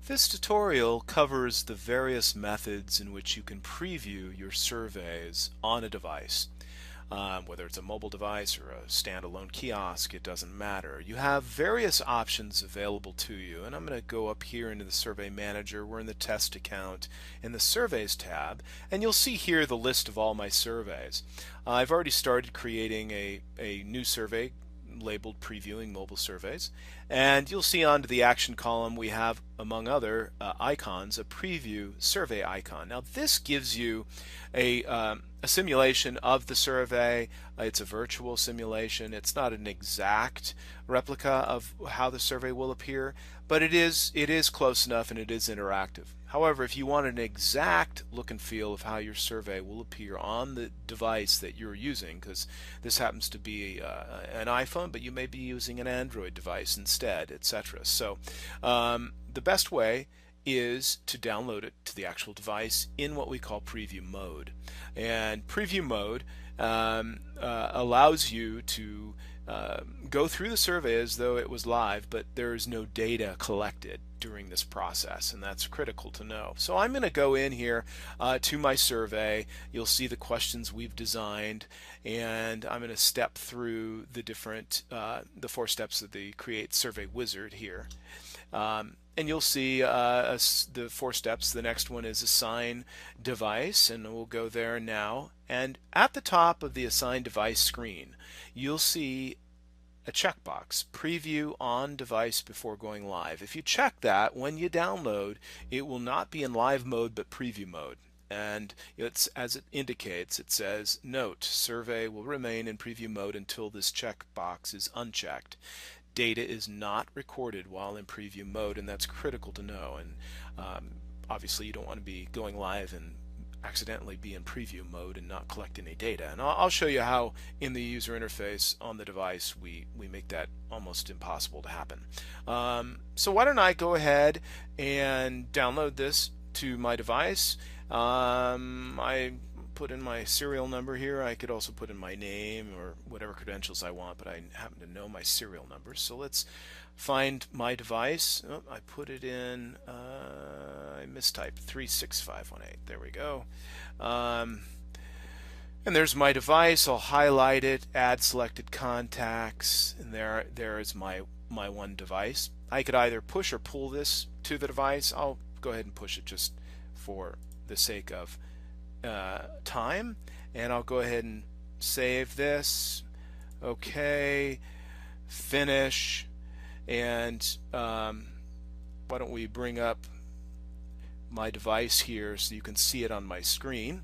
This tutorial covers the various methods in which you can preview your surveys on a device. Whether it's a mobile device or a standalone kiosk, it doesn't matter. You have various options available to you, and I'm going to go up here into the Survey Manager. We're in the Test account in the Surveys tab, and you'll see here the list of all my surveys. I've already started creating a new survey labeled Previewing Mobile Surveys, and you'll see under the action column we have, among other icons, a preview survey icon. Now this gives you a simulation of the survey. It's a virtual simulation. It's not an exact replica of how the survey will appear, but it is close enough and it is interactive. However, if you want an exact look and feel of how your survey will appear on the device that you're using, because this happens to be an iPhone, but you may be using an Android device instead, etc. So the best way is to download it to the actual device in what we call preview mode. And preview mode allows you to go through the survey as though it was live, but there is no data collected during this process, and that's critical to know. So I'm going to go in here to my survey. You'll see the questions we've designed, and I'm going to step through the different the 4 steps of the Create Survey Wizard here. And you'll see the 4 steps. The next one is Assign Device, and we'll go there now. And at the top of the Assign Device screen, you'll see a checkbox, Preview on Device before going live. If you check that, when you download, it will not be in live mode but preview mode. And it's, as it indicates, it says, note, survey will remain in preview mode until this checkbox is unchecked. Data is not recorded while in preview mode, and that's critical to know. And obviously you don't want to be going live and accidentally be in preview mode and not collect any data. And I'll show you how in the user interface on the device we make that almost impossible to happen. So why don't I go ahead and download this to my device. I put in my serial number here. I could also put in my name or whatever credentials I want, but I happen to know my serial number. So let's find my device. Oh, I put it in, I mistyped 36518. There we go. And there's my device. I'll highlight it, add selected contacts, and there is my one device. I could either push or pull this to the device. I'll go ahead and push it just for the sake of time, and I'll go ahead and save this. Okay, finish, and why don't we bring up my device here so you can see it on my screen.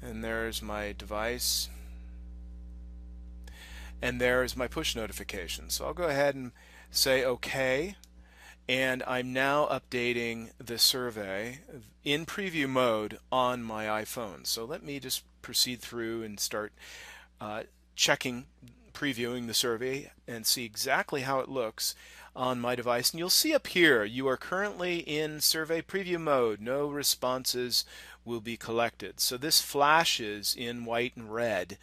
And there's my device, and there's my push notification. So I'll go ahead and say OK, and I'm now updating the survey in preview mode on my iPhone. So let me just proceed through and start checking, previewing the survey and see exactly how it looks on my device. And you'll see up here, you are currently in survey preview mode. No responses will be collected. So this flashes in white and red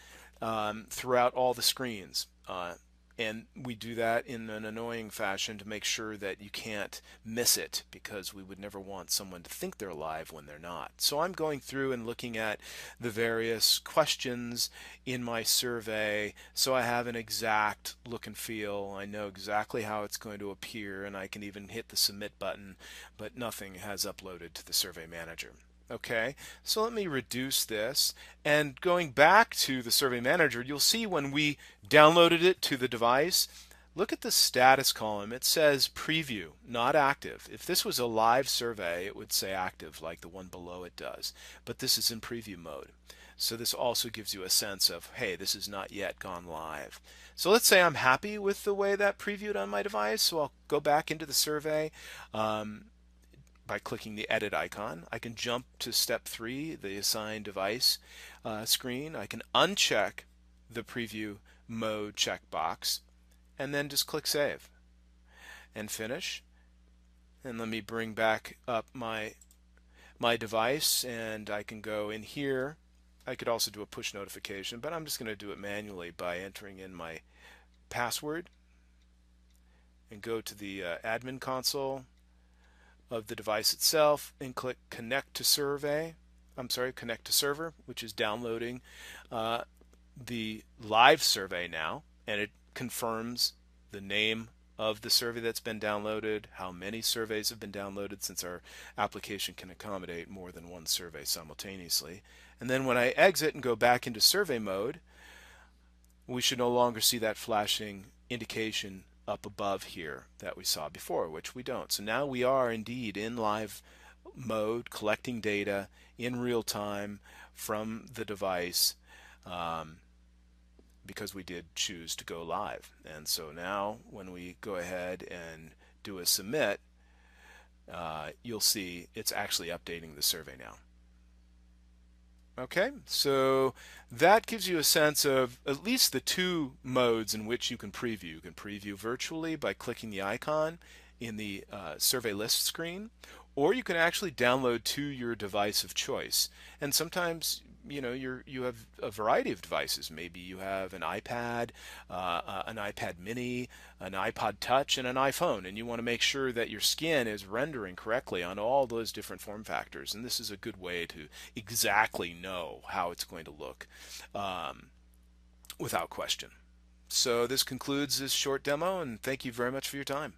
throughout all the screens. And we do that in an annoying fashion to make sure that you can't miss it, because we would never want someone to think they're live when they're not. So I'm going through and looking at the various questions in my survey so I have an exact look and feel. I know exactly how it's going to appear, and I can even hit the submit button, but nothing has uploaded to the Survey Manager. Okay, so let me reduce this, and going back to the Survey Manager, you'll see when we downloaded it to the device, look at the status column. It says preview, not active. If this was a live survey, it would say active like the one below it does, but this is in preview mode. So this also gives you a sense of, hey, this is not yet gone live. So let's say I'm happy with the way that previewed on my device, so I'll go back into the survey. By clicking the edit icon, I can jump to step 3, the assign device screen. I can uncheck the preview mode checkbox and then just click save and finish. And let me bring back up my device, and I can go in here. I could also do a push notification, but I'm just going to do it manually by entering in my password. and go to the admin console of the device itself and click connect to survey. I'm sorry, connect to server, which is downloading the live survey now, and it confirms the name of the survey that's been downloaded, how many surveys have been downloaded, since our application can accommodate more than one survey simultaneously. And then when I exit and go back into survey mode, we should no longer see that flashing indication up above here that we saw before, which we don't. So now we are indeed in live mode, collecting data in real time from the device, because we did choose to go live. And so now when we go ahead and do a submit, you'll see it's actually updating the survey now. Okay, so that gives you a sense of at least the two modes in which you can preview. You can preview virtually by clicking the icon in the survey list screen, or you can actually download to your device of choice. And sometimes you have a variety of devices. Maybe you have an iPad Mini, an iPod Touch, and an iPhone, and you want to make sure that your skin is rendering correctly on all those different form factors. And this is a good way to exactly know how it's going to look without question. So this concludes this short demo, and thank you very much for your time.